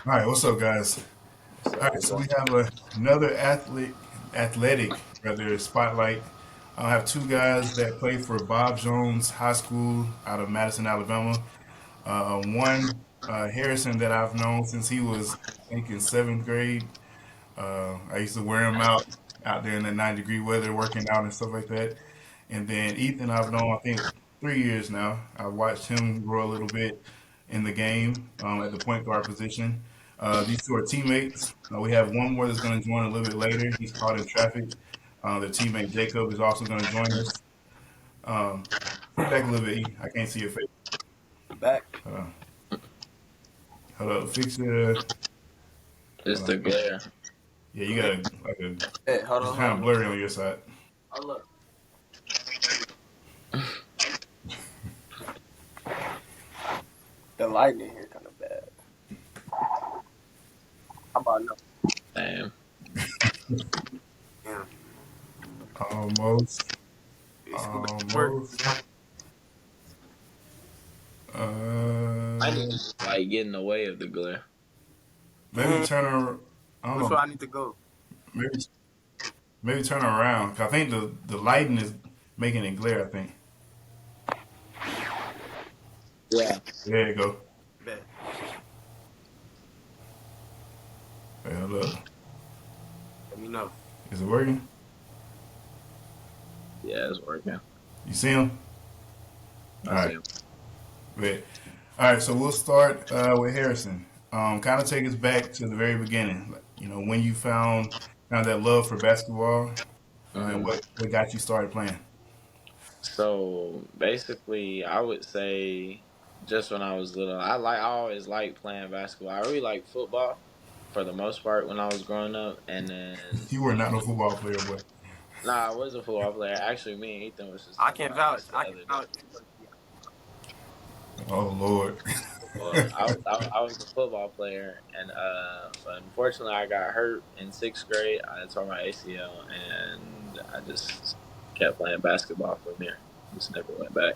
All right, what's up, guys? All right, so we have another athletic rather spotlight. I have two guys that play for Bob Jones High School out of Madison, Alabama. One Harrison that I've known since he was, I think, in seventh grade. I used to wear him out there in the 90-degree weather, working out and stuff like that. And then Ethan, I've known I think 3 years now. I've watched him grow a little bit in the game at the point guard position. These two are teammates. We have one more that's going to join a little bit later. He's caught in traffic. Their teammate Jacob is also going to join us. Sit back a little bit. E. I can't see your face. Back. Uh, Hold up. Fix your. It's Hold the on. glare. Yeah, you got a like a. Hey, hold It's on, kind hold of on. blurry on your side. Hold up. The light in here kind of bad. How about now? Damn. Yeah. Almost. It's work. Almost. I need Uh, to just like get in the way of the glare. maybe turn her. I don't Which know. one I need to go? Maybe turn around. 'Cause I think the lighting is making it glare. I think. Yeah. There you go. Bet. Hey, hold up. Let me know. Is it working? Yeah, it's working. You see him? All I see right. him. Great. All right. So we'll start with Harrison. Kind of take us back to the very beginning. You know, when you found that love for basketball, and hmm what got you started playing. So basically, I would say just when I was little, I always liked playing basketball. I really liked football for the most part when I was growing up, and then You were not no football player, boy. nah, I was a football player. Actually, me and Ethan was just I talking can about vouch. this the I can other day. vouch. Oh Lord. Well, I was a football player, and but unfortunately, I got hurt in sixth grade. I tore my ACL, and I just kept playing basketball from there. Just never went back.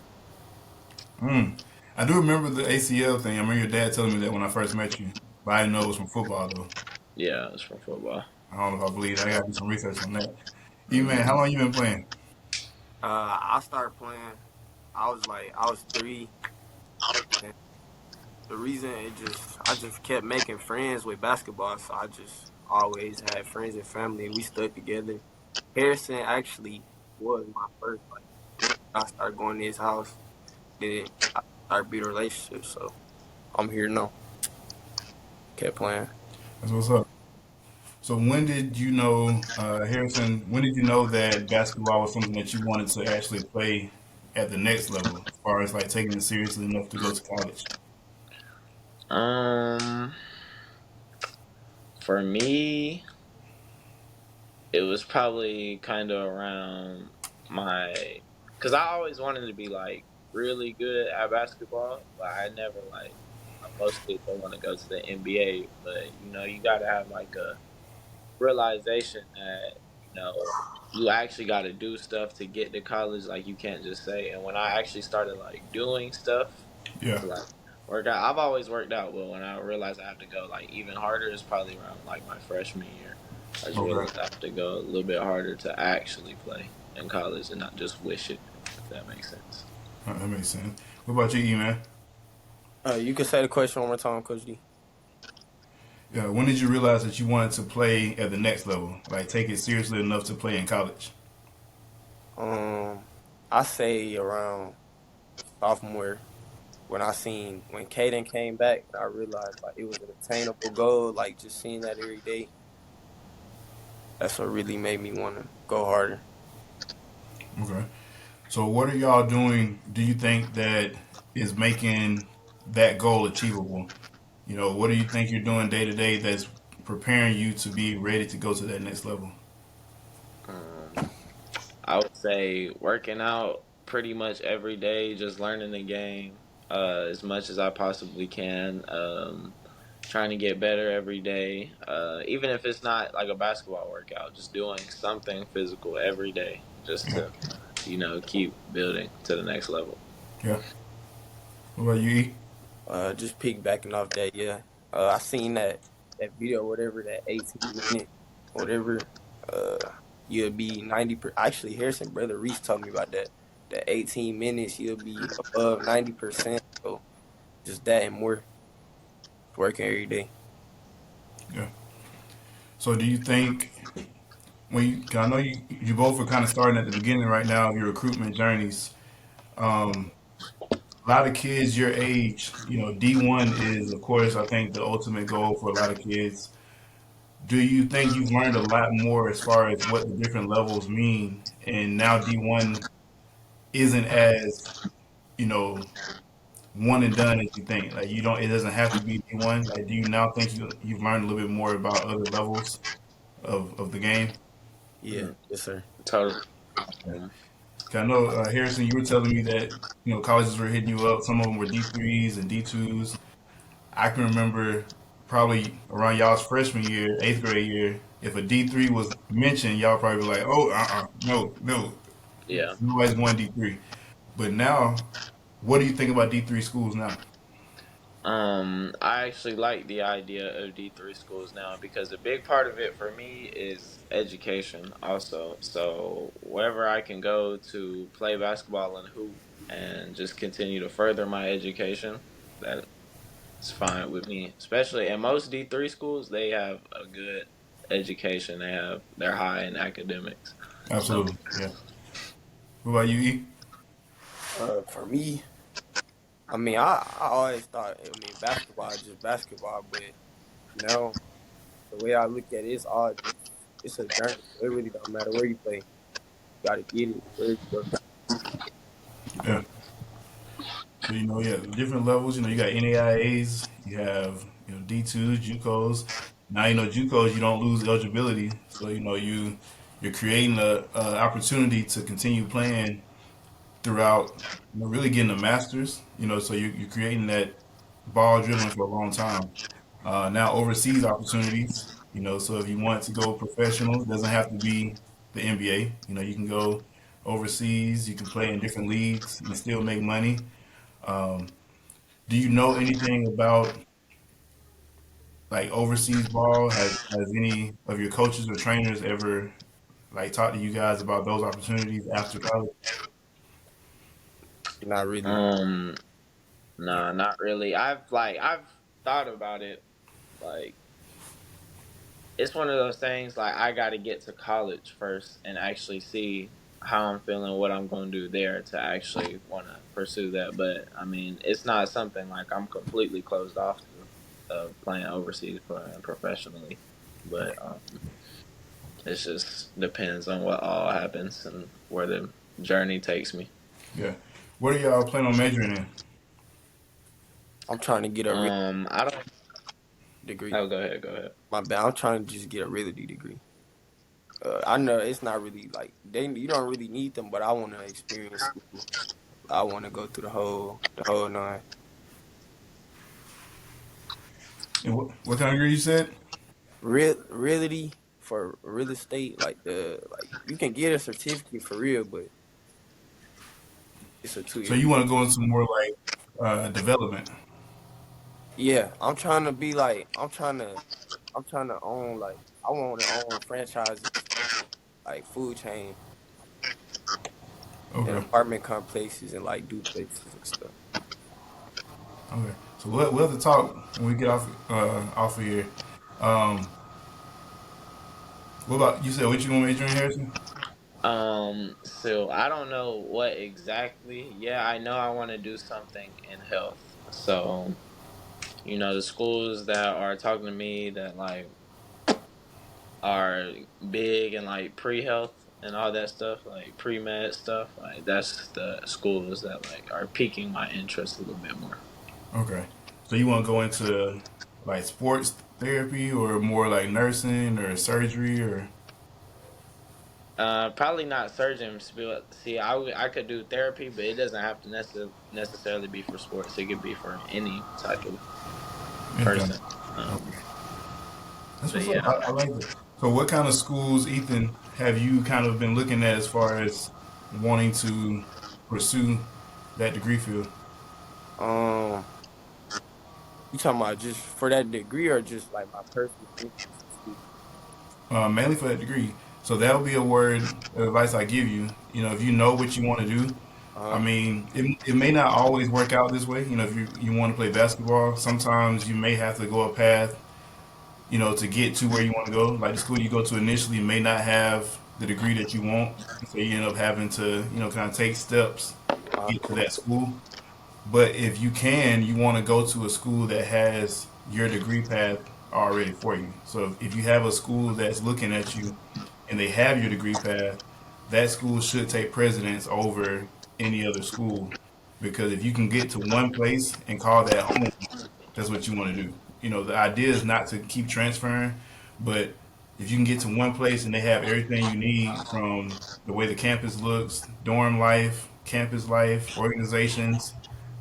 Mm. I do remember the ACL thing. I remember your dad telling me that when I first met you, but I didn't know it was from football though. Yeah, it's from football. I don't know if I believe that. I got to do some research on that. You man, hmm how long you been playing? I started playing. I was 3. And the reason I just kept making friends with basketball, so I just always had friends and family, and we stuck together. Harrison actually was my first. Like, I started going to his house, then I started building relationships. So I'm here now. Kept playing. That's what's up. So when did you know, Harrison? When did you know that basketball was something that you wanted to actually play at the next level, as far as like taking it seriously enough to go to college? Um, for me, it was probably kind of around my, because I always wanted to be like really good at basketball, but I never like most kids don't want to go to the NBA, but you got to have like a realization that you actually got to do stuff to get to college. Like you can't just say. And when I actually started like doing stuff Yeah. to like work out, I've always worked out, but when I realized I have to go like even harder, it's probably around like my freshman year. I just Okay. realized I have to go a little bit harder to actually play in college and not just wish it. If that makes sense. That makes sense. What about you, E man? You can say the question one more time, Coach D. Yeah. When did you realize that you wanted to play at the next level, like take it seriously enough to play in college? Um, I say around sophomore when I seen when Caden came back, I realized like it was an attainable goal. Like just seeing that every day, that's what really made me want to go harder. Okay. So what are y'all doing? Do you think that is making that goal achievable? You know, what do you think you're doing day to day that's preparing you to be ready to go to that next level? Um, I would say working out pretty much every day, just learning the game as much as I possibly can. Trying to get better every day, even if it's not like a basketball workout, just doing something physical every day, just Yeah. to keep building to the next level. Yeah. What about you, E? Just piggybacking off that, yeah. I seen that video, whatever, that 18 minute, whatever. Uh, you'll be 90. Actually, Harrison brother Reese told me about that. That 18 minutes, you'll be above 90%. So just that and more, working every day. Yeah. So do you think when you, 'cause I know you both are kind of starting at the beginning right now of your recruitment journeys. A lot of kids your age, D1 is of course I think the ultimate goal for a lot of kids. Do you think you've learned a lot more as far as what the different levels mean, and now D1 isn't as you know one and done as you think? Like you don't, it doesn't have to be D1. Like, do you now think you've learned a little bit more about other levels of the game? Yeah, yes sir. Totally. Yeah. 'Cause I know Harrison, you were telling me that colleges were hitting you up. Some of them were D3s and D2s. I can remember probably around y'all's freshman year, eighth grade year, if a D3 was mentioned, y'all probably be like, "Oh, no, no, Yeah. nobody's going D3." But now, what do you think about D3 schools now? I actually like the idea of D3 schools now because a big part of it for me is education also. So wherever I can go to play basketball and hoop and just continue to further my education, that's fine with me. Especially in most D3 schools, they have a good education. They're high in academics. So Absolutely, yeah. What about you, E? For me, I mean, I always thought, I mean, basketball is just basketball, but now the way I look at it, it's all just, it's a journey. So it really don't matter where you play. You gotta get it where you go. Yeah. So yeah, different levels. You got NAIAs, you have D2s, JUCOs. Now JUCOs you don't lose eligibility, so you're creating a opportunity to continue playing throughout. Really getting a masters. So you're creating that ball dribbling for a long time. Now overseas opportunities. So if you want to go professional, it doesn't have to be the NBA. You can go overseas. You can play in different leagues and still make money. Do you know anything about like overseas ball? Has any of your coaches or trainers ever like talked to you guys about those opportunities after college? Not really. um nah, not really. I've thought about it. Like it's one of those things like I got to get to college first and actually see how I'm feeling, what I'm going to do there to actually want to pursue that. But I mean, it's not something like I'm completely closed off to playing overseas professionally. But it just depends on what all happens and where the journey takes me. Yeah. What are y'all planning on majoring in? I'm trying to get a real I don't. degree. Oh, go ahead. Go ahead. My bad. I'm trying to just get a realty degree. I know it's not really like you don't really need them, but I want to experience school. I want to go through the whole nine. And what kind of degree you said? Realty for real estate, like you can get a certificate for real, but it's a two So year. you want to go into more like development? Yeah, I'm trying to own like I want to own franchises like food chain and Okay. apartment complexes and like duplexes and stuff. Okay. So we'll have to talk when we get off of here. Um, what about you? Said what you want to major in, Harrison? So I don't know what exactly. Yeah, I know I want to do something in health. So, the schools that are talking to me that like are big and like pre-health and all that stuff, like pre-med stuff, like that's the schools that like are piquing my interest a little bit more. Okay. So you want to go into like sports therapy or more like nursing or surgery or Probably not surgeon. See, I could do therapy, but it doesn't have to necessarily be for sports. It could be for any type of anything? person. Um, Okay. That's but what's up. yeah. I like it. So what kind of schools, Ethan, have you kind of been looking at as far as wanting to pursue that degree field? Um, You talking about just for that degree or just like my personal interest in school? Mainly for that degree. So that would be a word of advice I give you. You know, if you know what you want to do, I Uh mean, it may not always work out this way. You know, if you want to play basketball, sometimes you may have to go a path, you know, to get to where you want to go. Like the school you go to initially may not have the degree that you want. So you end up having to, you know, kind of take steps huh. to get to that school. But if you can, you want to go to a school that has your degree path already for you. So if you have a school that's looking at you and they have your degree path, that school should take precedence over any other school. Because if you can get to one place and call that home, that's what you want to do. You know, the idea is not to keep transferring, but if you can get to one place and they have everything you need from the way the campus looks, dorm life, campus life, organizations,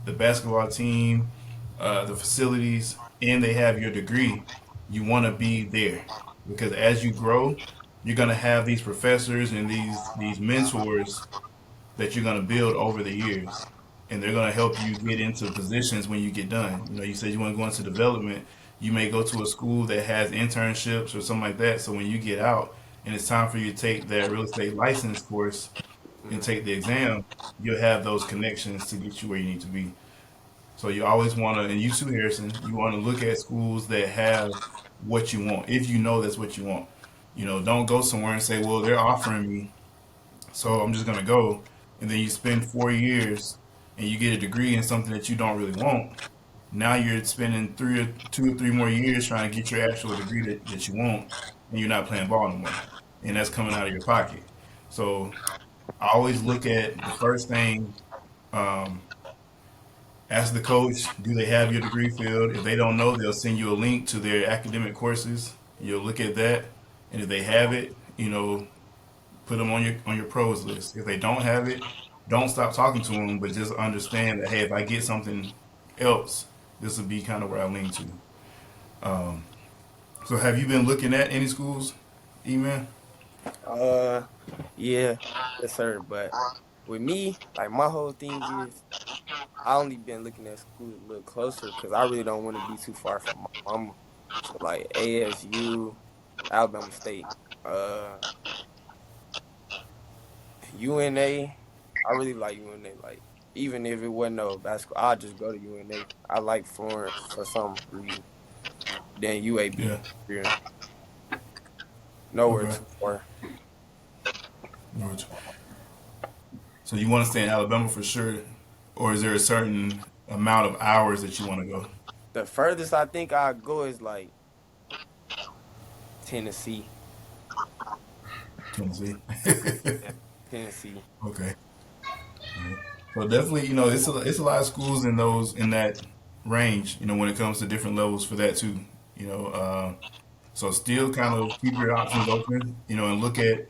the basketball team, the facilities, and they have your degree, you want to be there because as you grow, you're gonna have these professors and these mentors that you're going to build over the years. And they're going to help you get into positions when you get done. You know, you said you want to go into development. You may go to a school that has internships or something like that. So when you get out and it's time for you to take that real estate license course and Mm. take the exam, you'll have those connections to get you where you need to be. So you always want to, and you too, Harrison, you want to look at schools that have what you want, if you know that's what you want. You know, don't go somewhere and say, well, they're offering me so I'm just gonna go, and then you spend 4 years and you get a degree in something that you don't really want. Now you're spending 2 or 3 more years trying to get your actual degree that you want, and you're not playing ball no more, and that's coming out of your pocket. So I always look at the first thing. Um, Ask the coach, do they have your degree field? If they don't know, they'll send you a link to their academic courses. You'll look at that, and if they have it, you know, put them on your pros list. If they don't have it, don't stop talking to them, but just understand that hey, if I get something else, this would be kind of where I lean to. Um, so, have you been looking at any schools, E-Man? Uh yeah, yes sir. But with me, like my whole thing is I only been looking at schools a little closer because I really don't want to be too far from my mama. So like ASU, Alabama State, uh, UNA. I really like UNA. Like even if it wasn't no basketball, I'd just go to UNA. I like Florence for some reason. Then UAB, Yeah. yeah, nowhere Okay. too far. Georgia. So you want to stay in Alabama for sure, or is there a certain amount of hours that you want to go? The furthest I think I go is like Tennessee. Tennessee. Yeah, Tennessee. Okay. So definitely, you know, it's a lot of schools in those in that range. You know, when it comes to different levels for that too. You know, so still kind of keep your options open. You know, and look at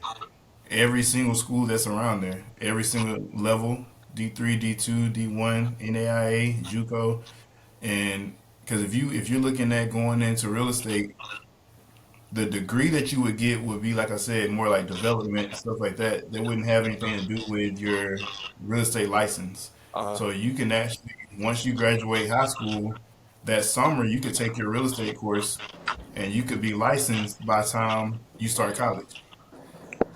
every single school that's around there, every single level, D3, D2, D1, NAIA, JUCO, and because if you're looking at going into real estate, the degree that you would get would be like I said, more like development stuff like that. That wouldn't have anything to do with your real estate license. Uh, So you can actually once you graduate high school, that summer you could take your real estate course and you could be licensed by the time you start college.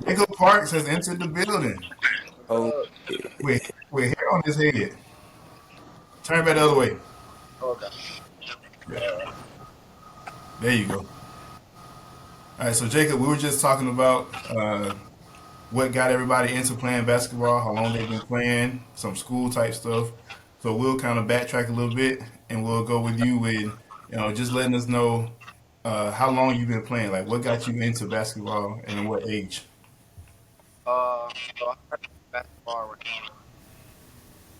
Echo Parks has entered the building oh, with hair on his head. Turn back the other way. okay. Yeah, there you go. All right, so Jacob, we were just talking about what got everybody into playing basketball, how long they've been playing, some school type stuff. So we'll kind of backtrack a little bit, and we'll go with you with, you know, just letting us know how long you've been playing. Like, what got you into basketball, and at what age? So I started basketball around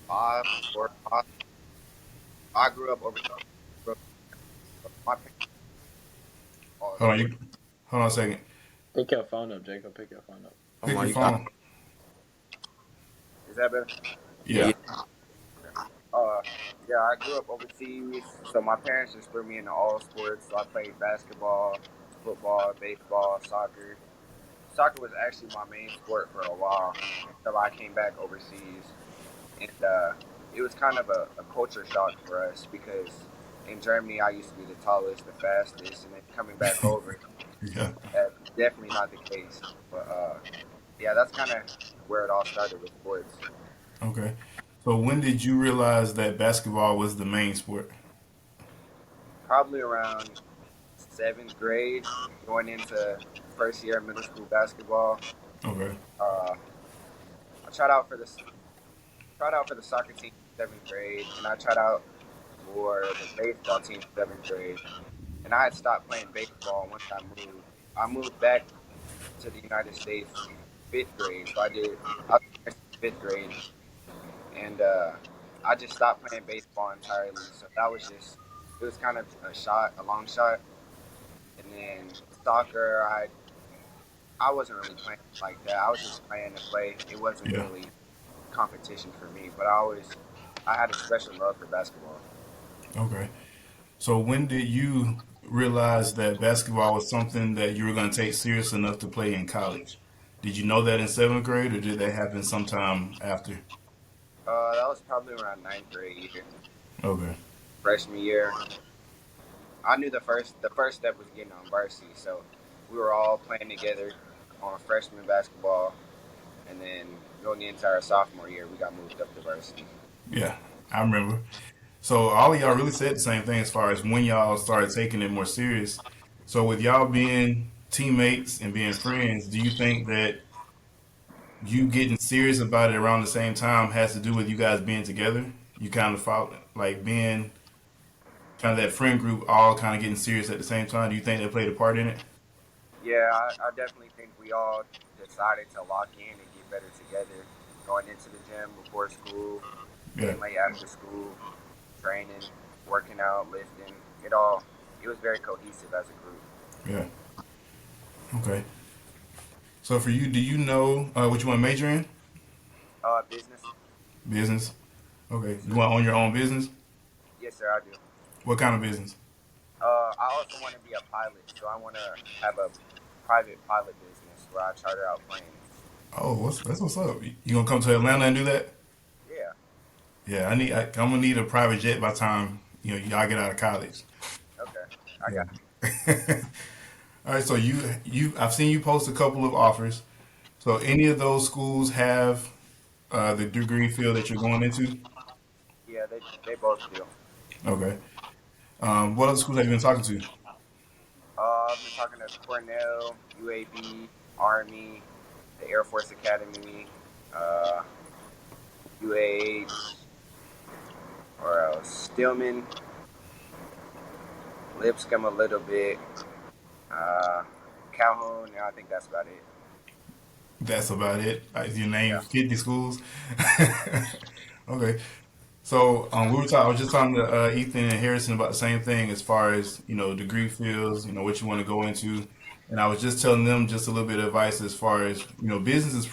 5 or 5. I grew up overseas. Grew My parents all Hold on, sport. hold on a second. Pick your phone up, Jacob. Pick your phone up. Oh Pick my, your you got phone. Is that better? yeah. Yeah. Uh, yeah, I grew up overseas, so my parents just put me into all sports. So I played basketball, football, baseball, soccer. Soccer was actually my main sport for a while until I came back overseas, and it was kind of a culture shock for us because in Germany, I used to be the tallest, the fastest, and then coming back over, Yeah. that's definitely not the case. But yeah, that's kind of where it all started with sports. Okay. So when did you realize that basketball was the main sport? Probably around seventh grade, going into first year of middle school basketball. Okay. Uh, I tried out for the soccer team in seventh grade, and I tried out for the baseball team in seventh grade. And I had stopped playing baseball once I moved. I moved back to the United States fifth grade, so I was in fifth grade, and I just stopped playing baseball entirely. So that was just it was kind of a long shot, and then soccer, I wasn't really playing like that. I was just playing to play. It wasn't Yeah. really competition for me, but I had a special love for basketball. Okay. So when did you realize that basketball was something that you were going to take serious enough to play in college? Did you know that in seventh grade, or did that happen sometime after? That was probably around ninth grade year, Okay. freshman year. I knew the first step was getting on varsity, so we were all playing together on freshman basketball, and then going into our sophomore year, we got moved up to varsity. Yeah, I remember. So all of y'all really said the same thing as far as when y'all started taking it more serious. So with y'all being teammates and being friends, do you think that you getting serious about it around the same time has to do with you guys being together? You kind of follow, like being kind of that friend group, all kind of getting serious at the same time. Do you think that played a part in it? Yeah, I definitely think we all decided to lock in and get better together, going into the gym before school, Yeah, staying late after school, training, working out, lifting. It was very cohesive as a group. yeah. Okay. So for you, do you know what you want to major in? Business. Business. Okay. Yes, You sir. want to own your own business? Yes, sir. I do. What kind of business? I also want to be a pilot, so I want to have a private pilot business where I charter out planes. Oh, that's what's up. You gonna come to Atlanta and do that? Yeah. Yeah, I'm gonna need a private jet by the time y'all get out of college. Okay. I Yeah. got you. All right. So I've seen you post a couple of offers. So any of those schools have the degree field that you're going into? Yeah, they both do. Okay. What other schools have you been talking to? I've been talking to Cornell, UAB, Army, the Air Force Academy, uh, UAH, or Stillman, Lipscomb a little bit, uh, Calhoun. Yeah, I think that's about it. That's about it. You name Yeah. 50 schools. Okay. So I was just talking to Ethan and Harrison about the same thing as far as degree fields, what you want to go into, and I was just telling them just a little bit of advice as far as business is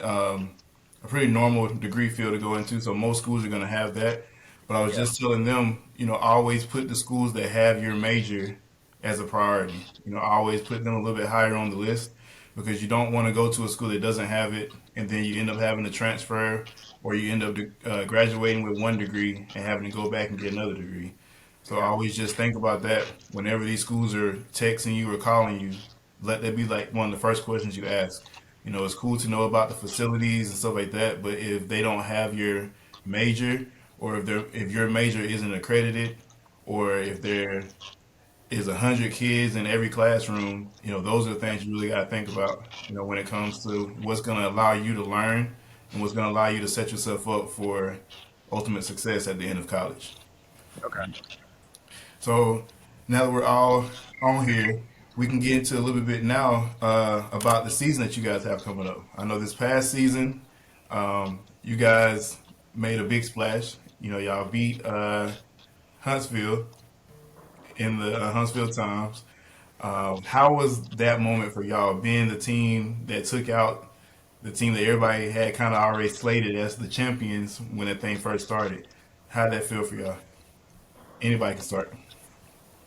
um, a pretty normal degree field to go into. So most schools are going to have that, but I was Yeah. just telling them, always put the schools that have your major as a priority. Always put them a little bit higher on the list because you don't want to go to a school that doesn't have it, and then you end up having to transfer, or you end up graduating with one degree and having to go back and get another degree. So I Yeah. always just think about that whenever these schools are texting you or calling you. Let that be like one of the first questions you ask. It's cool to know about the facilities and stuff like that, but if they don't have your major, or if your major isn't accredited, or if there is 100 kids in every classroom, those are the things you really got to think about. When it comes to what's going to allow you to learn and what's going to allow you to set yourself up for ultimate success at the end of college. Okay. So now that we're all on here, we can get into a little bit now about the season that you guys have coming up. I know this past season, you guys made a big splash. Y'all beat Huntsville in the Huntsville Times. How was that moment for y'all, being the team that took out the team that everybody had kind of already slated as the champions when that thing first started? How did that feel for y'all? Anybody can start.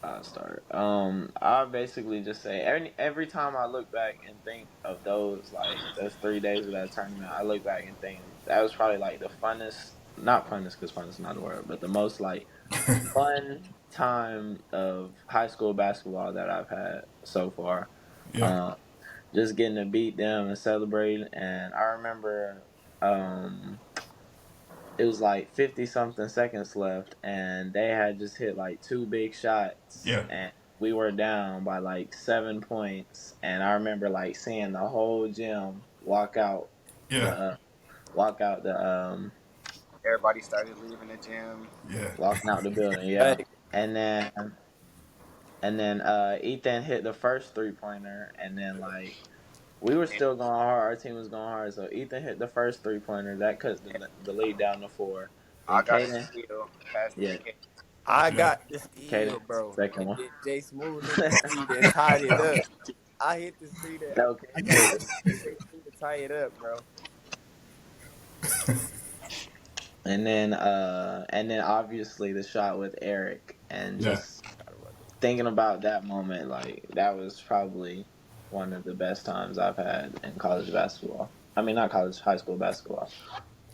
I'll start. I basically just say every time I look back and think of those 3 days of that tournament, I look back and think that was probably like the funnest. not funnest because funnest is not a word, but the most like fun time of high school basketball that I've had so far. Yeah, Um, just getting to beat them and celebrate. And I remember it was like 50 something seconds left, and they had just hit like two big shots, yeah, and we were down by like 7 points. And I remember like seeing the whole gym the yeah, uh, walk out the Everybody started leaving the gym. yeah, walking out the building, yeah. Hey, And then Ethan hit the first 3 pointer, and then like we were And, still going hard. Our team was going hard, so Ethan hit the first 3 pointer that cut and the lead down to four. I Then got the Caden, steal, passed it to yeah, K. I yeah. got the Caden steal, bro. second And one. then Jay Smooth hit the three, then tied it up. I hit the three that No, I Caden got hit the it. Jay Smooth to tie it up, bro. And then obviously the shot with Eric, and Yeah. just thinking about that moment, like that was probably one of the best times I've had in college basketball. I mean, not college, high school basketball.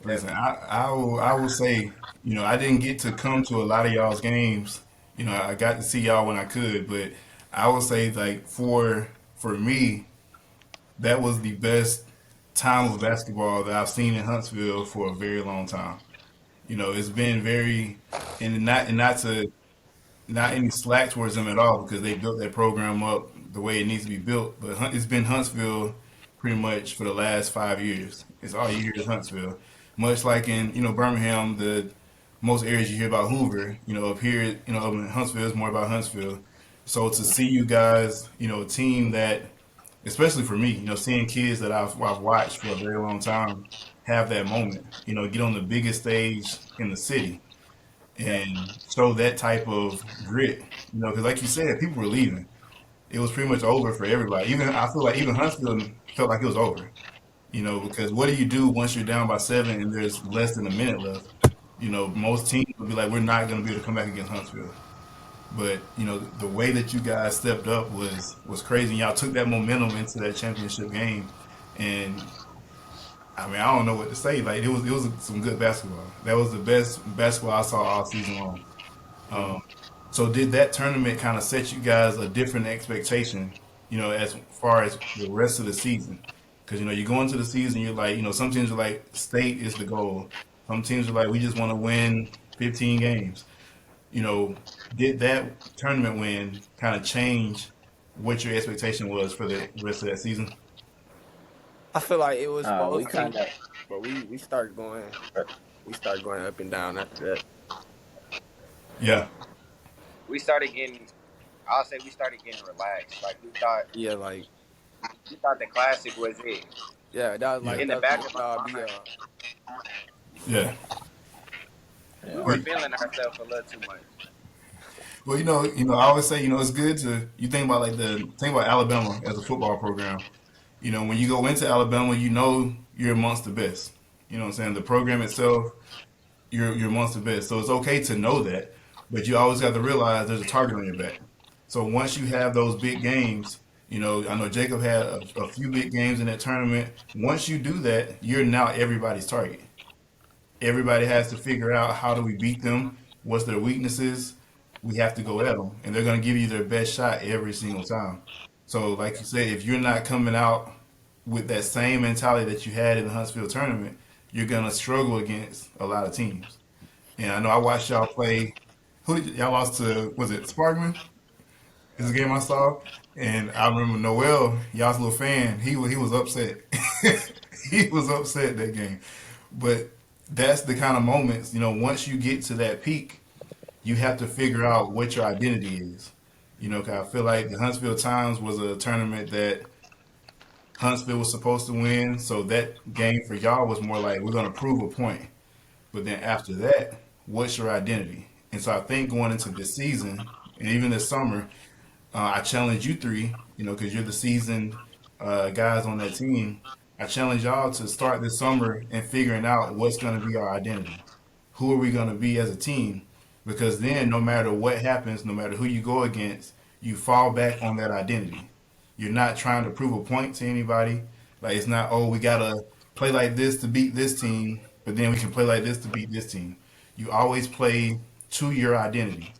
Listen, I will say, I didn't get to come to a lot of y'all's games. I got to see y'all when I could, but I will say like for me, that was the best time of basketball that I've seen in Huntsville for a very long time. It's been very, and not any slack towards them at all because they built that program up the way it needs to be built. But it's been Huntsville pretty much for the last 5 years. It's all you hear is Huntsville. Much like in Birmingham, the most areas you hear about Hoover. Up here, up in Huntsville, it's more about Huntsville. So to see you guys, a team that, especially for me, seeing kids that I've watched for a very long time have that moment, get on the biggest stage in the city Yeah, and show that type of grit. Because like you said, people were leaving. It was pretty much over for everybody. Even I feel like even Huntsville felt like it was over. Because what do you do once you're down by seven and there's less than a minute left? Most teams would be like, we're not going to be able to come back against Huntsville. But the way that you guys stepped up was crazy. Y'all took that momentum into that championship game, and I mean, I don't know what to say. Like it was some good basketball. That was the best basketball I saw all season long. Um, so did that tournament kind of set you guys a different expectation, as far as the rest of the season? Because you go into the season, you're like, some teams are like state is the goal. Some teams are like, we just want to win 15 games. You know, did that tournament win kind of change what your expectation was for the rest of that season? I feel like it was We supposed to, kind of but we started going up and down after that. Yeah, we started getting. I'll say we started getting relaxed. Like Yeah, like we thought the classic was it. yeah, that was yeah, like In the that's back what we of our thought. Be mind, yeah. we yeah. were Well, feeling ourselves a little too much. well, I always say, it's good to you think about like the think about Alabama as a football program. When you go into Alabama, you're amongst the best. You know what I'm saying? The program itself, you're amongst the best. So it's okay to know that, but you always have to realize there's a target on your back. So once you have those big games, I know Jacob had a few big games in that tournament. Once you do that, you're now everybody's target. Everybody has to figure out how do we beat them, what's their weaknesses. We have to go at them, and they're going to give you their best shot every single time. So, like Yeah, you said, if you're not coming out with that same mentality that you had in the Huntsville tournament, you're going to struggle against a lot of teams. And I know I watched y'all play. Y'all lost to? Was it Sparkman? Is yeah. the game I saw, and I remember Noel, y'all's little fan. He was upset. He was upset that game, but that's the kind of moments. Once you get to that peak, you have to figure out what your identity is. 'Cause I feel like the Huntsville Times was a tournament that Huntsville was supposed to win, so that game for y'all was more like we're going to prove a point. But then after that, what's your identity? And so I think going into this season and even this summer, I challenge you three, because you're the seasoned guys on that team. I challenge y'all to start this summer and figuring out what's going to be our identity. Who are we going to be as a team? Because then, no matter what happens, no matter who you go against, you fall back on that identity. You're not trying to prove a point to anybody. Like it's not, oh, we gotta play like this to beat this team. but then we can play like this to beat this team. You always play to your identity.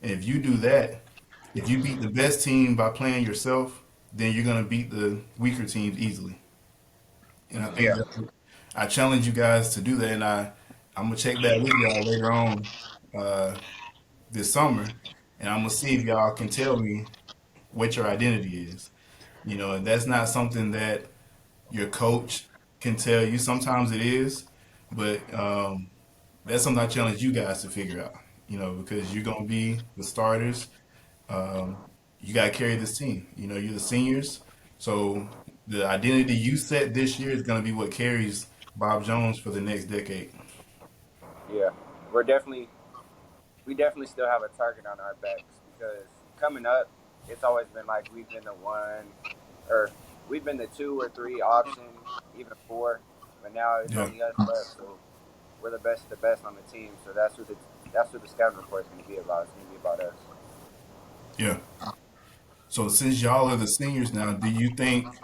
And if you do that, if you beat the best team by playing yourself, then you're going to beat the weaker teams easily. And I think Yeah, that I challenge you guys to do that. And I'm going to check back with y'all later on uh, this summer. And I'm going to see if y'all can tell me what your identity is. And that's not something that your coach can tell you. Sometimes it is, but that's something I challenge you guys to figure out. Because you're gonna be the starters. Um, you gotta carry this team. You're the seniors, so the identity you set this year is gonna be what carries Bob Jones for the next decade. yeah. We're definitely we definitely still have a target on our backs because coming up, it's always been like we've been the one, or we've been the two or three option, even four. But now it's Yeah, only us left, so we're the best on the team. So that's what the scouting report is going to be about. It's going to be about us. yeah. So since y'all are the seniors now, do you think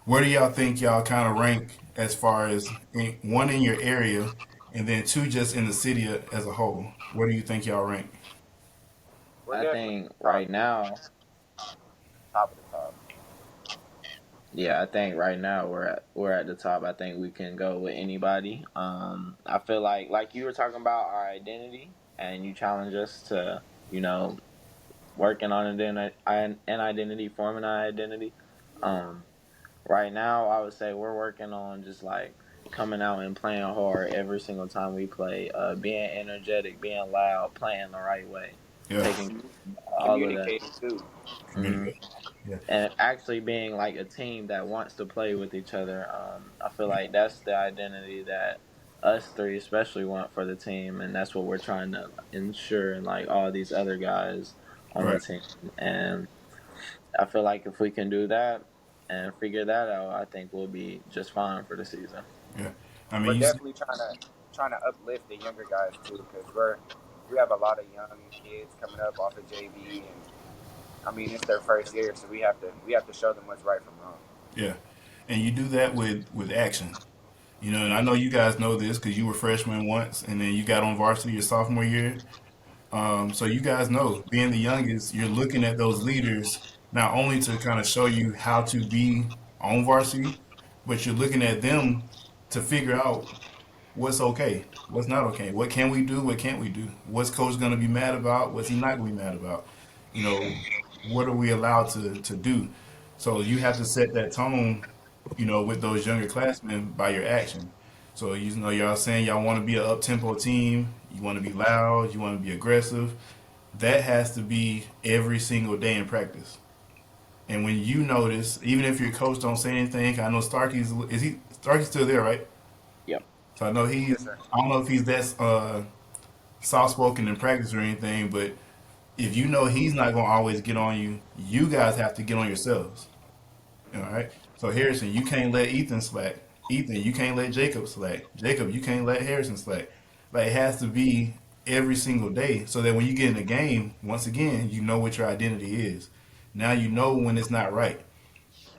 where do y'all think y'all kind of rank as far as one in your area, and then two just in the city as a whole? Where do you think y'all rank? We're I definitely think top right now, top of the top. yeah, I think right now we're at the top. I think we can go with anybody. I feel like you were talking about our identity, and you challenge us to, you know, working on an identity, forming an identity. Um, right now, I would say we're working on just like coming out and playing hard every single time we play, being energetic, being loud, playing the right way, Yeah, taking Hmm. all of that. Communicating too. hmm communicate. Yeah, And actually being like a team that wants to play with each other. I feel like that's the identity that us three especially want for the team, and that's what we're trying to ensure in like all these other guys on the right. team. And I feel like if we can do that and figure that out, I think we'll be just fine for the season. Yeah, I mean, We're you see, definitely trying to uplift the younger guys too, because we have a lot of young kids coming up off of JV, and I mean it's their first year, so we have to show them what's right from wrong. yeah, and you do that with action. And I know you guys know this because you were freshmen once, and then you got on varsity your sophomore year. So you guys know, being the youngest, you're looking at those leaders not only to kind of show you how to be on varsity, but you're looking at them to figure out what's okay, what's not okay, what can we do, what can't we do, what's coach going to be mad about, what's he not going to be mad about, you know, what are we allowed to do. So you have to set that tone, with those younger classmen by your action. So y'all saying y'all want to be an up tempo team, you want to be loud, you want to be aggressive. That has to be every single day in practice. And when you notice, even if your coach don't say anything, I know Starkey's still there, right? Yep. So I know Yes, sir. I don't know if he's that soft spoken in practice or anything, but if you know he's not going to always get on you, you guys have to get on yourselves. All right. So Harrison, you can't let Ethan slack. Ethan, you can't let Jacob slack. Jacob, you can't let Harrison slack. Like it has to be every single day, so that when you get in the game, once again, you know what your identity is. Now you know when it's not right.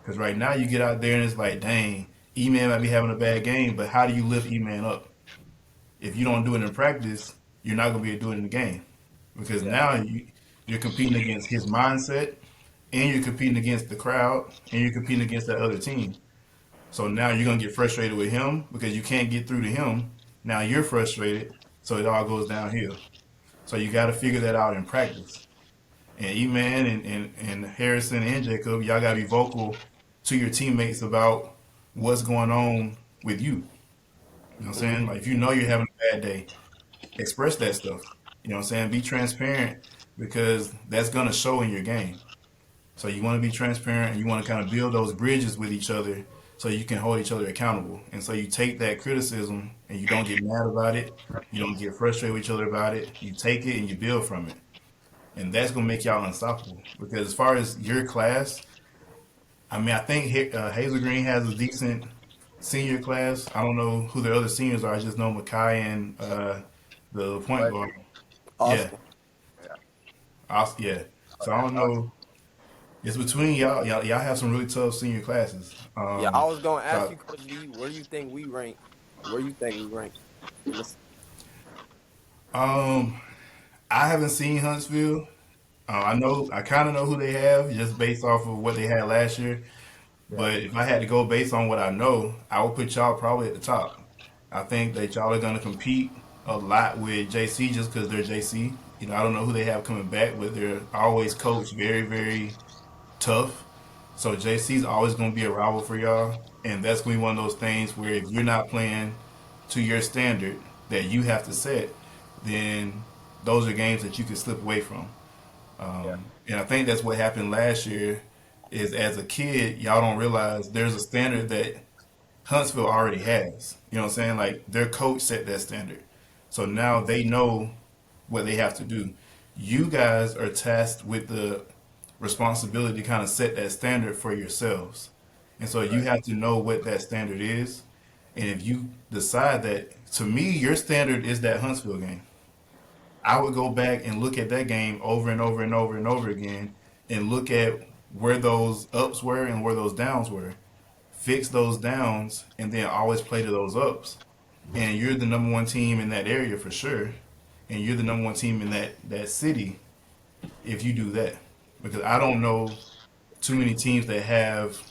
Because right now you get out there and it's like, dang, E Man might be having a bad game, but how do you lift E Man up? If you don't do it in practice, you're not gonna be able to do it in the game. Because Exactly. now you're competing against his mindset, and you're competing against the crowd, and you're competing against that other team. So now you're gonna get frustrated with him because you can't get through to him. Now you're frustrated, so it all goes downhill. So you got to figure that out in practice. And E-Man and Harrison and Jacob, y'all got to be vocal to your teammates about what's going on with you. You know what I'm saying? Like if you know you're having a bad day, express that stuff. You know what I'm saying? Be transparent because that's gonna show in your game. So you want to be transparent and you want to kind of build those bridges with each other so you can hold each other accountable. And so you take that criticism and you don't get mad about it. You don't get frustrated with each other about it. You take it and you build from it. And that's going to make y'all unstoppable. Because as far as your class, I mean, I think Hazel Green has a decent senior class. I don't know who the other seniors are. I just know Makai and the point guard. Ledger. Yeah, Austin. Yeah. Yeah. Oh So I yeah. don't Austin. know. It's between y'all. Y'all have some really tough senior classes. Yeah, I was gonna ask So you, Coach D, where do you think we rank? Where you think we rank in this? Um, I haven't seen Huntsville. I kind of know who they have just based off of what they had last year. Yeah, But if I had to go based on what I know, I would put y'all probably at the top. I think that y'all are going to compete a lot with JC just because they're JC. I don't know who they have coming back, but they're always coached very, very tough. So JC's always going to be a rival for y'all, and that's going to be one of those things where if you're not playing to your standard that you have to set, then those are games that you can slip away from. Yeah, And I think that's what happened last year. Is as a kid, y'all don't realize there's a standard that Huntsville already has. You know what I'm saying? Like their coach set that standard, so now they know what they have to do. You guys are tasked with the responsibility to kind of set that standard for yourselves. And so you right. have to know what that standard is. And if you decide that, to me, your standard is that Huntsville game, I would go back and look at that game over and over and over and over again and look at where those ups were and where those downs were. Fix those downs and then always play to those ups. And you're the number one team in that area for sure. And you're the number one team in that city if you do that. Because I don't know too many teams that have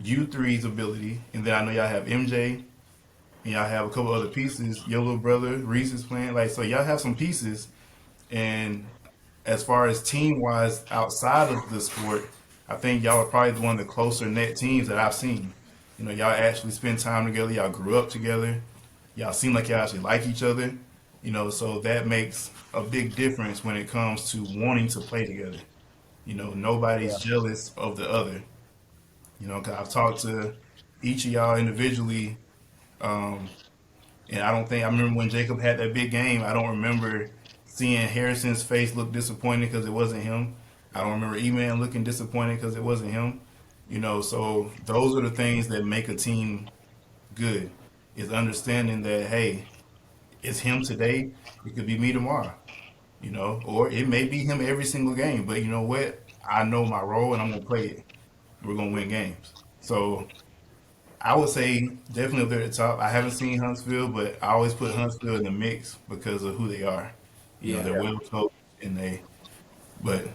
U three's ability, and then I know y'all have MJ, and y'all have a couple other pieces. Your little brother Reese is playing, like so. Y'all have some pieces, and as far as team wise outside of the sport, I think y'all are probably one of the closer net teams that I've seen. Y'all actually spend time together. Y'all grew up together. Y'all seem like y'all actually like each other. So that makes a big difference when it comes to wanting to play together. Nobody's Yeah, jealous of the other. Because I've talked to each of y'all individually, and I remember when Jacob had that big game. I don't remember seeing Harrison's face look disappointed because it wasn't him. I don't remember E-Man looking disappointed because it wasn't him. So those are the things that make a team good. Is understanding that hey, it's him today. It could be me tomorrow. Or it may be him every single game. But you know what? I know my role and I'm gonna play it. We're gonna win games. So I would say definitely up there at the top. I haven't seen Huntsville, but I always put Huntsville in the mix because of who they are. yeah, They're yeah. well coached and they. But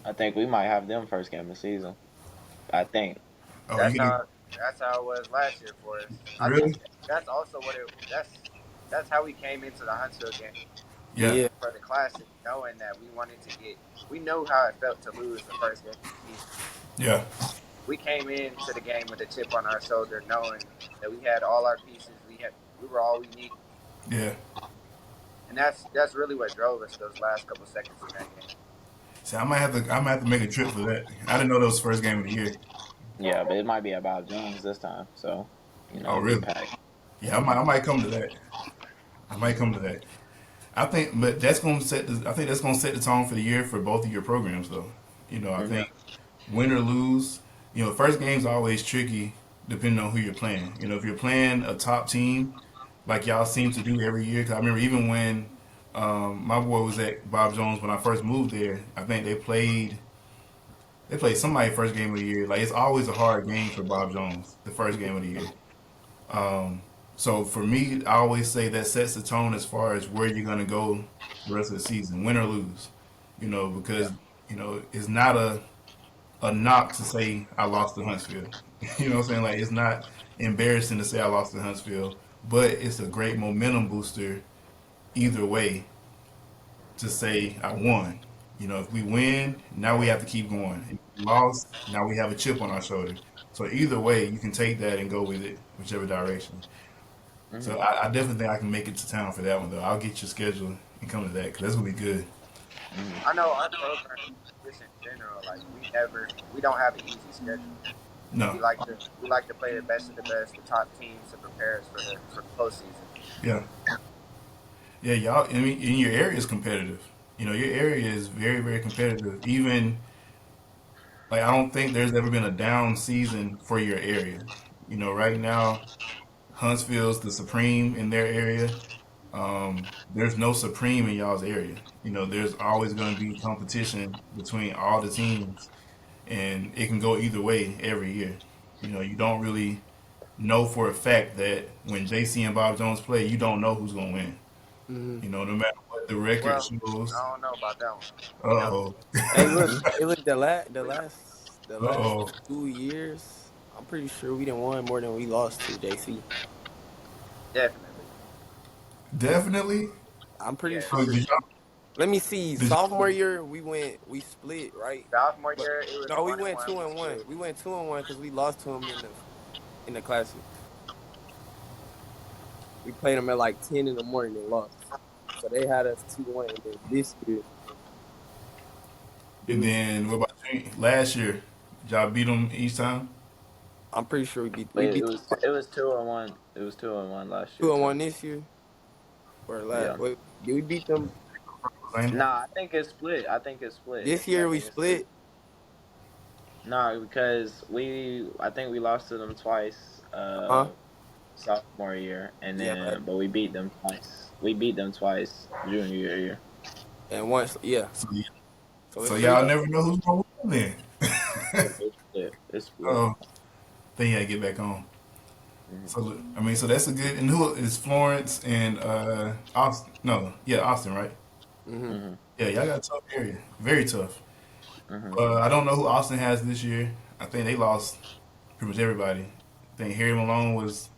I think we might have them first game of the season. I think. oh, That's you can how that's how it was last year for us. I think really? that's also what it. That's how we came into the Huntsville game Yeah, yeah, for the classic, knowing that we wanted to get. We knew how it felt to lose the first game of the season. yeah, We came into the game with a chip on our shoulder, knowing that we had all our pieces. We were all we needed, yeah. and that's really what drove us those last couple seconds in that game. See, I might have to make a trip for that. I didn't know that was the first game of the year. Yeah, but it might be about Jones this time, so Oh, it'll be really? packed. Yeah, I might come to that. I might come to that. I think, but that's going to set. I think that's going to set the tone for the year for both of your programs, though. I Hmm. Yeah, think win or lose, first game's always tricky depending on who you're playing. If you're playing a top team, like y'all seem to do every year. Cause I remember even when my boy was at Bob Jones when I first moved there, I think they played somebody first game of the year. Like it's always a hard game for Bob Jones, the first game of the year. So for me, I always say that sets the tone as far as where you're gonna go the rest of the season, win or lose. yeah, Because it's not a knock to say I lost to Huntsville. You know what I'm saying? Like it's not embarrassing to say I lost to Huntsville, but it's a great momentum booster either way to say I won. If we win, now we have to keep going. If we lost, now we have a chip on our shoulder. So either way, you can take that and go with it, whichever direction. Hmm. So I definitely think I can make it to town for that one though. I'll get your schedule and come to that because that's gonna be good. Hmm. I know our program, just in general, like we don't have an easy schedule. No, We like to play the best of the best, the top teams to prepare us for the postseason. yeah, yeah, y'all. I mean, in your area is competitive. Your area is very, very competitive. Even like I don't think there's ever been a down season for your area. Right now Huntsville's the supreme in their area. There's no supreme in y'all's area. There's always going to be competition between all the teams, and it can go either way every year. You don't really. know for a fact that when JC and Bob Jones play, you don't know who's gonna win. Hmm. You know, no matter what the record Well, shows. I don't know about that one. Uh You know, oh. Hey, look, the Uh last oh. 2 years, I'm pretty sure we didn't won more than we lost to JC. definitely. Definitely. I'm pretty Yeah. So sure. Let me see. did Sophomore y'all, year, we split, right? Sophomore But year, it was no, we one and went one. two We and one. split. We went 2-1 because we lost to them in the classic. We played them at like 10 in the morning and lost. So they had us 2-1. And then this year, did and we? then what about last year? Did y'all beat them each time? I'm pretty sure we It beat was it was 2-1. It was 2-1 last year two and too. one this year or last. Yeah. Wait, did we beat them Same. Nah, I think it's split. I think it's split. this I year? We think it's split. split. No, because I think we lost to them twice, Huh? sophomore year, and Yeah, then but we beat them twice. We beat them twice junior year. and once, yeah. So, So so it's three. y'all never know who's gonna win then. Yeah, it's split. It's split. Oh, then you gotta get back on. Hmm. So I mean, so that's a good. And who is Florence and Austin? No, yeah, Austin, right? Mm-hmm. Hmm. Yeah, y'all got a tough area, very tough. Hmm. I don't know who Austin has this year. I think they lost pretty much everybody. I think Harry Malone was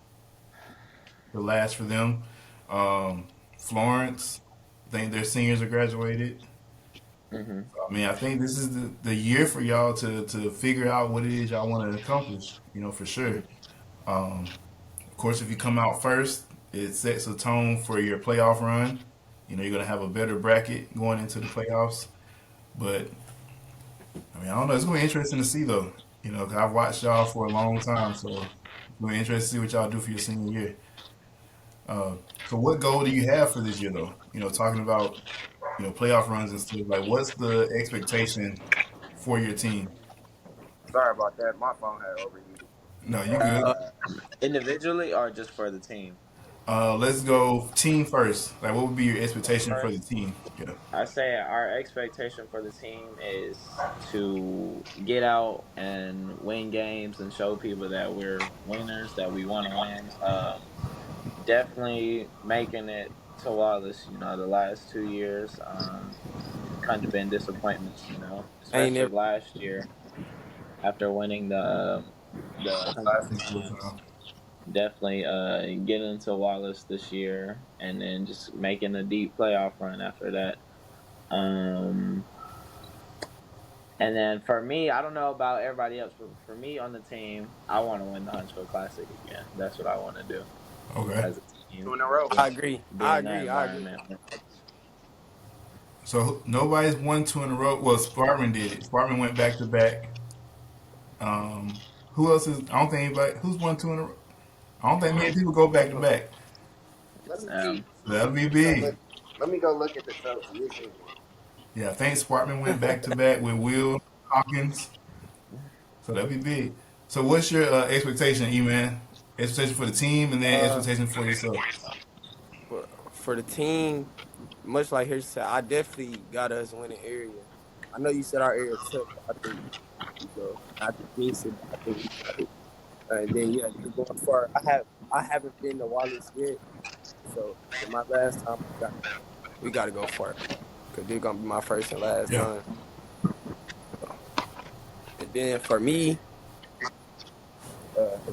the last for them. Florence, I think their seniors are graduated. Hmm. I mean, I think this is the year for y'all to figure out what it is y'all want to accomplish. You know, for sure. Of course, if you come out first, it sets a tone for your playoff run. You know, you're gonna have a better bracket going into the playoffs. But I mean, I don't know. It's gonna be interesting to see though. You know, 'cause I've watched y'all for a long time, so it's gonna be interesting to see what y'all do for your senior year. So, what goal do you have for this year though? You know, talking about playoff runs and stuff. Like, what's the expectation for your team? Sorry about that. My phone had overheated. No, you good. Uh, Individually or just for the team? Let's go team first. Like, what would be your Team expectation for the first. team? Yeah. I say our expectation for the team is to get out and win games and show people that we're winners, that we want to win. Definitely making it to Wallace. The last 2 years, kind of been disappointments. I ain't Especially never. last year after winning the Huntsville Classic. Times. Definitely getting to Wallace this year, and then just making a deep playoff run after that. Um, and then for me, I don't know about everybody else, but for me on the team, I want to win the Huntsville Classic again. That's what I want to do Okay. as a Two team. in a row. I agree. Be I in that agree. I agree. environment. So nobody's won two in a row. Well, Spartman did it. Spartman went back to back. Who else is? I don't think anybody. Who's won two in a row? I don't think many people go back to back. Let me see. Um, That'll be Let me go big. look. Let me go look at the trophy. It's in here. Yeah, I think Spartman went back to back with Will Hawkins. So that'll be big. So what's your expectation, E man? Expectation for the team and then Uh, expectation for yourself. for the team, much like Hirsch said, I definitely got us winning area. I know you said our area tough, but I think we go. I think jinx it, but I think we got it. And then yeah, just going far. I haven't been to Wallace yet, so for my last time, we got to go far because they're gonna be my first and last Yeah. time. And then for me,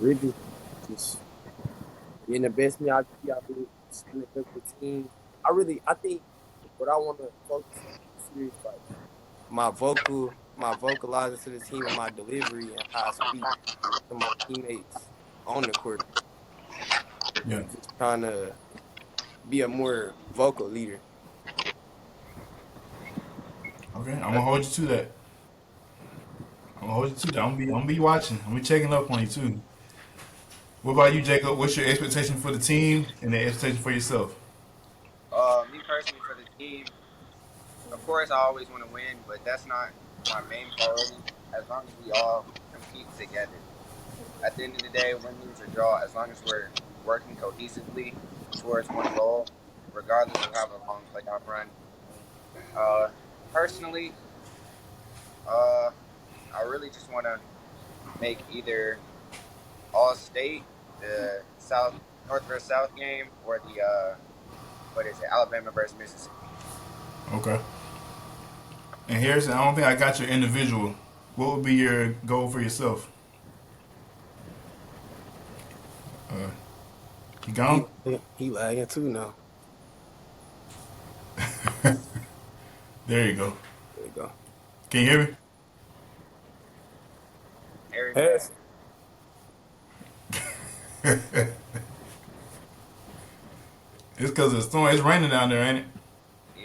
really just being the best me I can be out there, standing up with the team. I think what I want to focus on this year is like my vocalizing to the team and my delivery and how I speak to my teammates on the court. Yeah. Just trying to be a more vocal leader. Okay. I'm gonna hold you to that. I'm gonna hold you to that. I'm gonna be watching. I'm gonna be checking up on you too. What about you, Jacob? What's your expectation for the team and the expectation for yourself? Me personally for the team, of course, I always want to win, but that's not my main priority. As long as we all compete together. At the end of the day, win, lose, or draw, as long as we're working cohesively towards one goal, regardless of how the long playoff run. Uh, Personally, uh, I really just want to make either all state the South Northwest South game or the what is it, Alabama versus Mississippi. Okay. And Harrison, I don't think I got your individual. What would be your goal for yourself? Uh, you He gone? he lagging too now. There you go. There you go. Can you hear me? Very bad. Harris, It's because of the storm. It's raining down there, ain't it?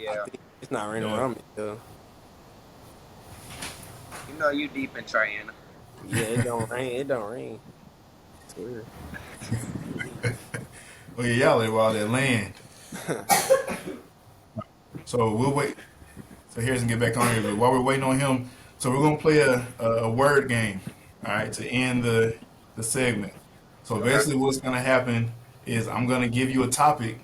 I Yeah, think it's not raining Yeah. around me though. you know you deep in Triana. Yeah, it don't rain. It don't rain. It's weird. Oh yeah, y'all live all that land. So we'll wait. So Harrison get back on here. But while we're waiting on him, so we're gonna play a word game. All right, to end the segment. So Okay. basically, what's gonna happen is I'm gonna give you a topic,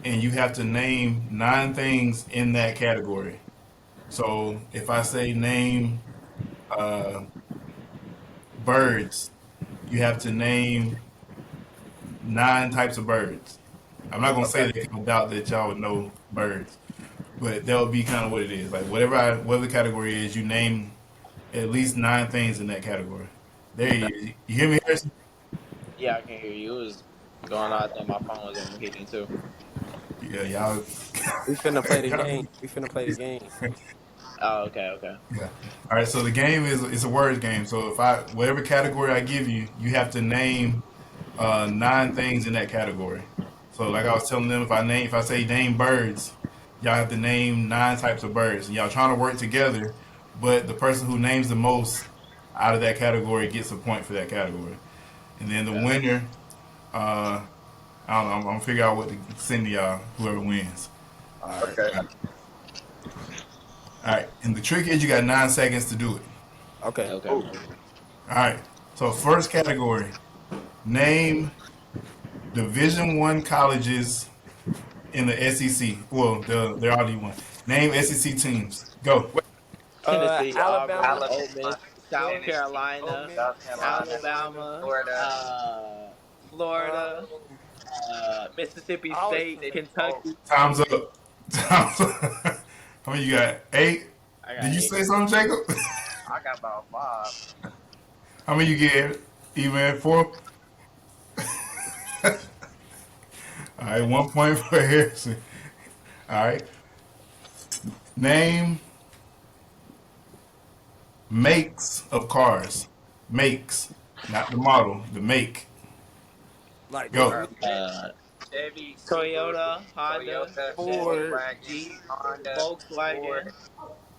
and you have to name 9 things in that category. So if I say name uh, birds, you have to name 9 types of birds. I'm not gonna say Okay. that 'cause I doubt that y'all would know birds, but that would be kind of what it is. Like whatever the category is, you name at least 9 things in that category. There Okay. you is. You hear me, Harrison? Yeah, I can hear you. It was going out there. My phone was overheating too. Yeah, y'all. We finna play the y'all game. We finna play the game. Oh, okay, okay. yeah. All right. So the game is it's a word game. So if I whatever category I give you, you have to name 9 things in that category. So like I was telling them, if I say name birds, y'all have to name 9 types of birds, and y'all trying to work together. But the person who names the most out of that category gets a point for that category, and then the Okay. winner, uh, I don't know, I'm gonna figure out what to send to y'all. Whoever wins. All right. Okay. All right. And the trick is you got 9 seconds to do it. Okay. Okay. Oh, All right. So first category, name Division 1 colleges in the SEC. Well, they're all D1. Name SEC teams. Go. Wait, Tennessee, Auburn, Alabama, Ole Miss, Alabama, South Tennessee, Ole Carolina, Miss, South South Carolina, Carolina. Alabama, Florida. Florida, Um, Mississippi I always State, say, Oh, Kentucky. Time's up. Time's up. How many you got? 8? I Did got you 8. say something, Jacob? I got about 5. How many you get? Even 4? All right, 1 point for Harrison. All right. Name makes of cars. Makes. Not the model, the make. like the Go. vehicle, Uh, Chevy, Subaru, Toyota, Honda, Toyota, Chevy, Ford, Ford, Wagon, Jeep, Honda, Ford, Volkswagen,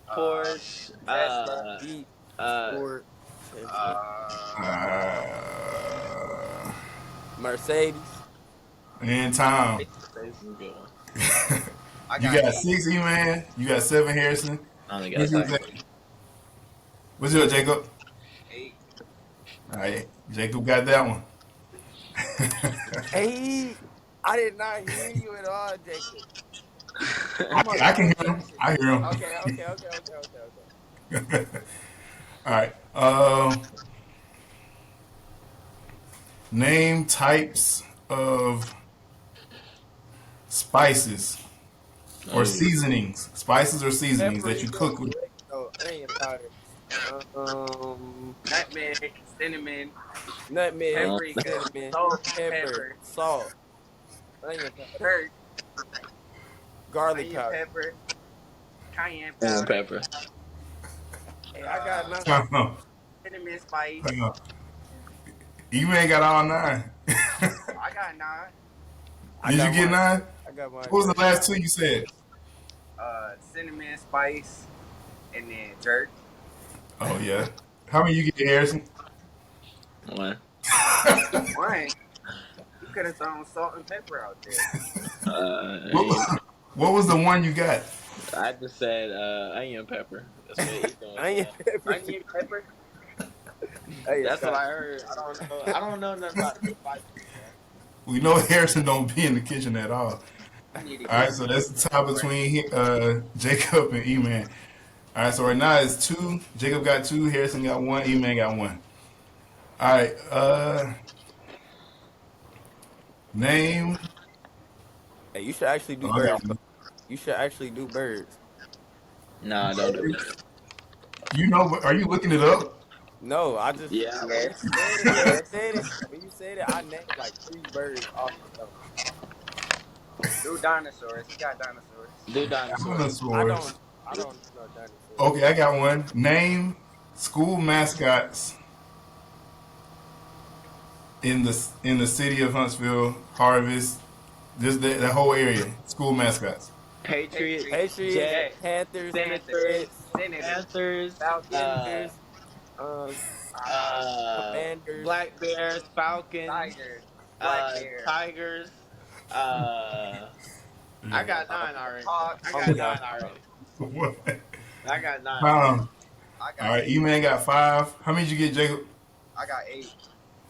uh, Porsche, Tesla, Jeep, uh, Ford, Chevy, uh, Uh, Mercedes. in time. this is a good one. I You got got 8. 6, E-Man. You got 7, Harrison. I only got What's yours, 7. Jacob? What's yours, Jacob? 8. All right, Jacob got that one. Hey, I did not hear you at all, Jacob. I I'm on can, the I can other hear him. station. I hear him. Okay. All right. Name types of spices or Oh, seasonings. Spices or seasonings that you Paprika, cook with. oregano, onion powder, Nutmeg, cinnamon, nutmeg, paprika, cinnamon, salt, pepper, pepper, salt, onion powder, dirt, garlic onion powder. pepper, cayenne lemon powder, pepper. Hey, I got 9. Hold on. cinnamon spice. Hold on. You ain't got all 9. I got 9. I Did you got get mine. 9? I got mine What was the correct. last 2 you said? Cinnamon spice, and then jerk. Oh yeah. How many you get, Harrison? 1. One, you could have thrown salt and pepper out there. Onion. What, what was the one you got? I just said onion pepper. That's what Ethan was Onion saying. pepper. Onion pepper. Onion That's what powder. I heard. I don't know. I don't know nothing about the spices, man. We know Harrison don't be in the kitchen at all. You need to All get right, some so that's the tie right. between Jacob and E-Man. All right, so right now it's 2. Jacob got 2. Harrison got 1. E-Man got 1. All right. Name. Hey, you should actually do Oh, I got birds. You should actually do birds. Nah, don't do that. you know. Are you looking it up? No, I just Yeah. when you Yes. said it, Yes. when you said it, I named like three birds off the top. Do dinosaurs. He got dinosaurs. Do dinosaurs. I Dinosaurs. don't, I don't know dinosaurs. Okay, I got one. Name school mascots in the city of Huntsville, Harvest, just the whole area. School mascots. Patriots, Patriots, Jets, Jets. Panthers, Senators, Senators. Jets, Senators. Panthers, Falcons. Genders, uh, Commanders. Black Bears, Falcons, Tigers. Black uh, Bears. Tigers. Uh, I Yeah. got nine already. I Hawks. Oh got my God, nine already. What? I got nine already. Um, I all got right, 8. E-Man got 5. How many did you get, Jacob? I got 8.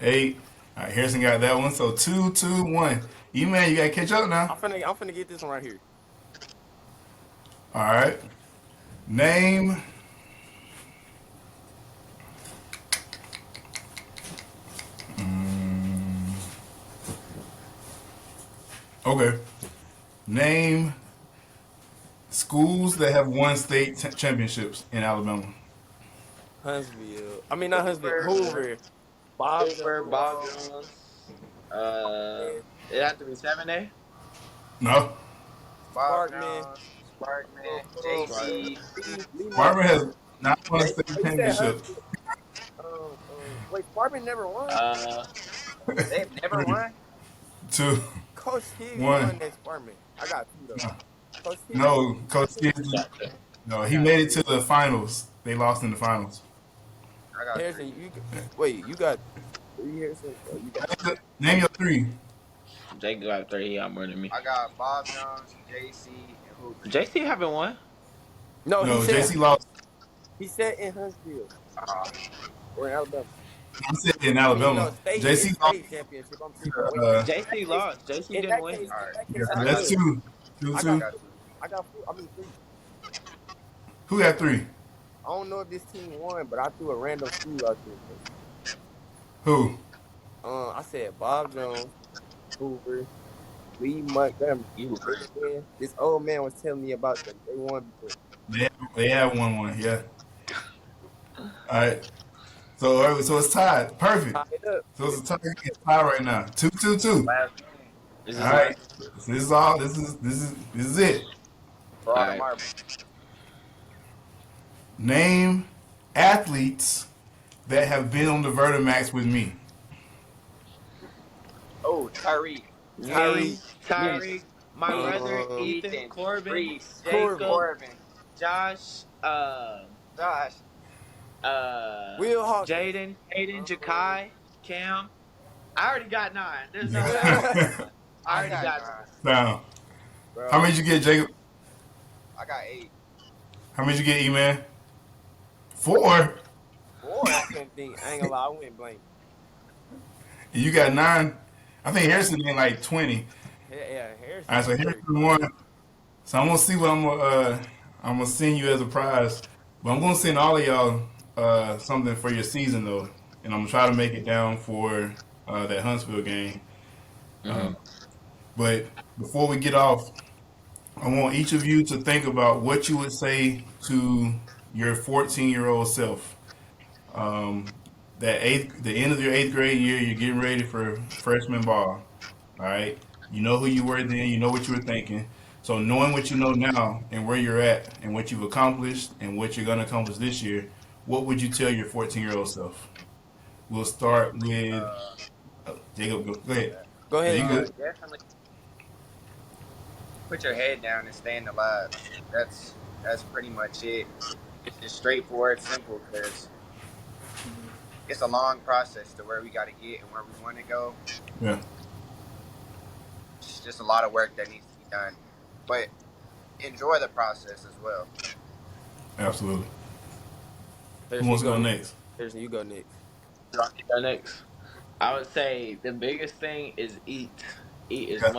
8. All right, Harrison got that one. So 2, 2, 1. E-Man, you got to catch up now. I'm finna get this one right here. All right. Name. Okay. Name schools that have won state championships in Alabama. Huntsville. I mean not Huntsville. Hoover. Hoover. Bob Hoover, Jones. Bob Jones. It have to be 7A. No. Bob Sparkman. Jones. Sparkman. Sparkman. JC. Lee Barber has not won a Wait, state you said championship. Huntsville. Wait, Sparkman never won. Uh, They've never 3, won. 2, Coach Higgs 1. won that Sparkman. I got two though. Coach Higgs. No, Coach Beasley. gotcha. No, he made it to the finals. They lost in the finals. I got Harrison, 3. you got three Harrison. Oh, you got Name your 3. Jake got 3. He got more than me. I got Bob Jones, JC, and Hoover. JC haven't won. no. No, He JC lost. said in Huntsville or in Alabama. I said in I mean, Alabama. no, state, JC lost. state championship. I'm tripping. JC lost. JC In didn't that win. case, All right. in that case, I That's did. 2. 2, I 2. got I got four, I mean three. Who got 3? I don't know if this team won, but I threw a random school out there. Who? I said Bob Jones, Hoover, Lee Montgomery. This old man was telling me about them. They won before. They have won. Yeah. All right. So it's tied. Perfect. Tie it up. So it's a tie right now. 2, 2, 2. Last game This is All right. So this is all. This is it. for all All the right. marbles. Name athletes that have been on the Vertimax with me. Oh, Tyreek. Tyreek, my brother Um, Ethan, Corbin, Reese, Jacob, Corbin, Josh, Josh. Will Hawkins. Jaden, Hayden, Jakai, Cam. I already got 9. There's no way. I already got 9. Now, Bro. how many did you get, Jacob? I got 8. How many did you get, E-Man? 4. Boy, I couldn't think. I ain't gonna lie, I went blank. And you got 9. I think Harrison did like 20. Yeah, Harrison. All right, so Harrison won. So I'm gonna see what I'm gonna send you as a prize. But I'm gonna send all of y'all something for your season though, and I'm gonna try to make it down for that Huntsville game. But before we get off, I want each of you to think about what you would say to your 14-year-old self. The end of your 8th grade year, you're getting ready for freshman ball. All right, you know who you were then, you know what you were thinking. So knowing what you know now and where you're at and what you've accomplished and what you're gonna accomplish this year, what would you tell your 14-year-old self? We'll start with Jacob. Go ahead. Go ahead. You good? Definitely put your head down and stay in the lab. That's pretty much it. It's just straightforward, simple, because it's a long process to where we got to get and where we want to go. Yeah. It's just a lot of work that needs to be done, but enjoy the process as well. Absolutely. Who Harrison, wants you to go go next? Harrison, you go next. Go next. I would say the biggest thing is eat. Eat as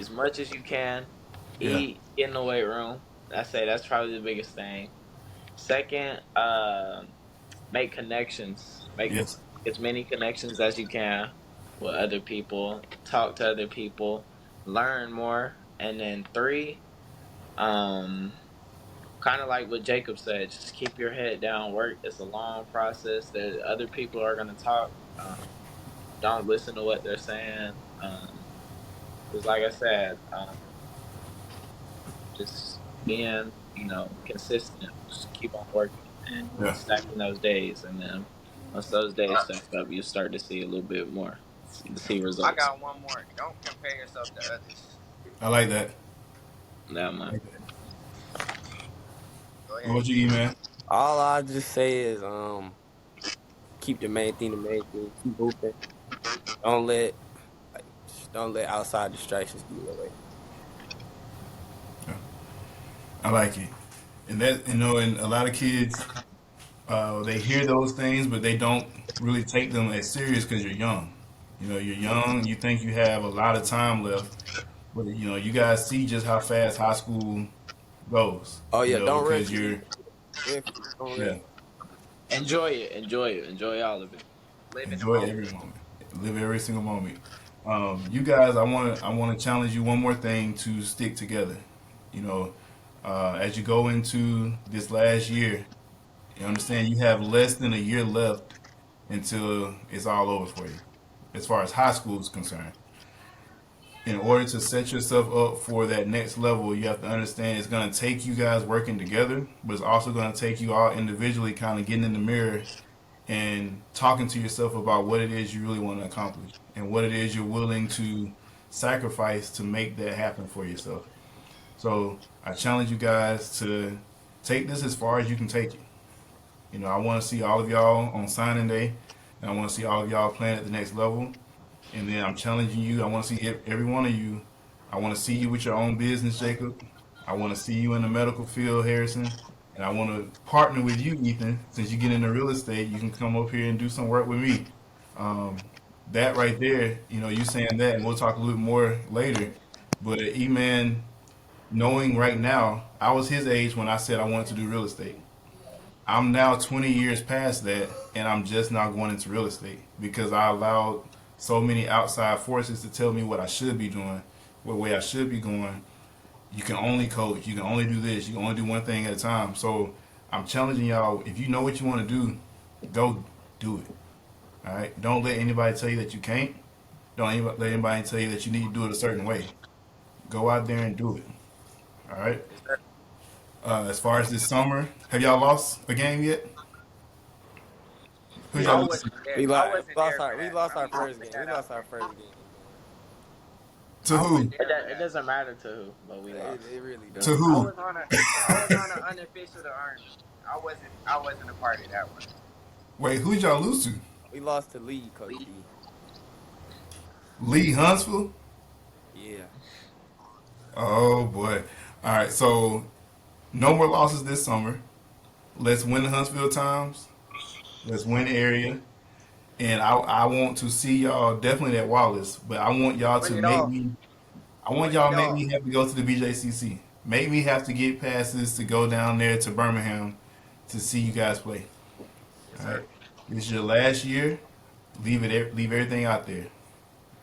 much as you can. Yeah. Eat in the weight room. I say that's probably the biggest thing. Second, make connections. Make Yes. as many connections as you can. with other people, talk to other people, learn more, and then three, um, kind of like what Jacob said, just keep your head down. Work. It's a long process. That other people are gonna talk. Don't listen to what they're saying. Just like I said, just being, consistent. Just keep on working and Yeah. stacking those days, and then once those days stack up, you start to see a little bit more, see I results. got one more. Don't compare yourself to others. I like that. That I much. like that. Go What ahead, about you, E. E-Man? All I just say is keep the main thing, keep hooping. Don't let like don't let outside distractions get in your way. Yeah. I like it. And that, and a lot of kids, they hear those things, but they don't really take them as serious because you're young. You're young. You think you have a lot of time left, but you guys see just how fast high school goes. Oh yeah, don't rush Because it you're, either. Definitely don't rush. yeah, Enjoy it. Enjoy it. Enjoy all of it. Live in the enjoy moment. every moment, live every single moment. You guys, I want to challenge you one more thing to stick together. You know, as you go into this last year, you understand you have less than a year left until it's all over for you, as far as high school is concerned. In order to set yourself up for that next level, you have to understand it's going to take you guys working together, but it's also going to take you all individually kind of getting in the mirror and talking to yourself about what it is you really want to accomplish and what it is you're willing to sacrifice to make that happen for yourself. So I challenge you guys to take this as far as you can take it. I want to see all of y'all on signing day, and I want to see all of y'all playing at the next level. And then I'm challenging you. I want to see every one of you. I want to see you with your own business, Jacob. I want to see you in the medical field, Harrison. And I want to partner with you, Ethan. Since you get into real estate, you can come up here and do some work with me. Um, that right there, you saying that, and we'll talk a little more later. But E-Man, knowing right now, I was his age when I said I wanted to do real estate. I'm now 20 years past that, and I'm just now going into real estate because I allowed so many outside forces to tell me what I should be doing, what way I should be going. You can only coach, you can only do this, you can only do one thing at a time. So I'm challenging y'all, if you know what you want to do, go do it. All right? Don't let anybody tell you that you can't. Let anybody tell you that you need to do it a certain way. Go out there and do it. All right? Yes, sir. As far as this summer, have y'all lost a game yet? Who's Yeah, y'all I losing wasn't there. we I lost. wasn't there for We that. lost our I'm first put game. We that out lost our there. first game, man. to I who? wasn't there for It that. doesn't matter to who, but we It, lost. it really To don't. I who? was on a I was on an unofficial to earn me. I wasn't a part of that one. Wait, who'd y'all lose to? We lost to Lee, Coach Lee. D. Lee Huntsville? Yeah. Oh boy. All right, so no more losses this summer. Let's win the Huntsville Times. Let's win the area. And I want to see y'all definitely at Wallace, but I want y'all to Win it make all. me. I want Win y'all it to make all. me have to go to the BJCC. Make me have to get passes to go down there to Birmingham to see you guys play. Yes, All sir. right. This is your last year. Leave everything out there.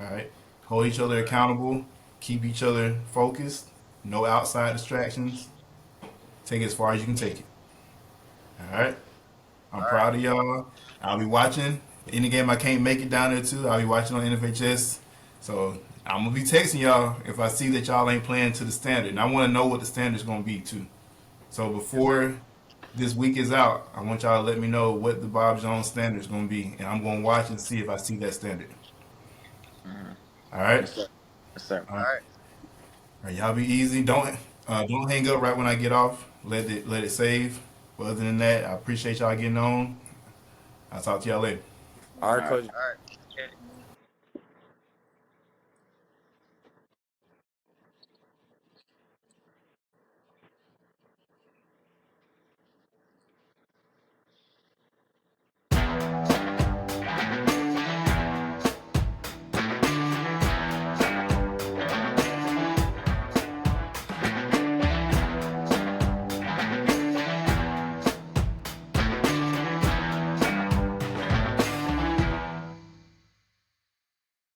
All right. Hold each other accountable. Keep each other focused. No outside distractions. Take it as far as you can take it. All right. I'm All right. proud of y'all. I'll be watching any game I can't make it down there too. I'll be watching on NFHS. So I'm gonna be texting y'all if I see that y'all ain't playing to the standard, and I want to know what the standard's gonna be too. So Yes, sir. before this week is out, I want y'all to let me know what the Bob Jones standard's gonna be, and I'm gonna watch and see if I see that standard. Hmm. All right. Yes, sir. Yes, sir. All All right. right. All right. Y'all be easy. Don't hang up right when I get off. Let it save. But other than that, I appreciate y'all getting on. I'll talk to y'all later. All All right, right. Coach. All right.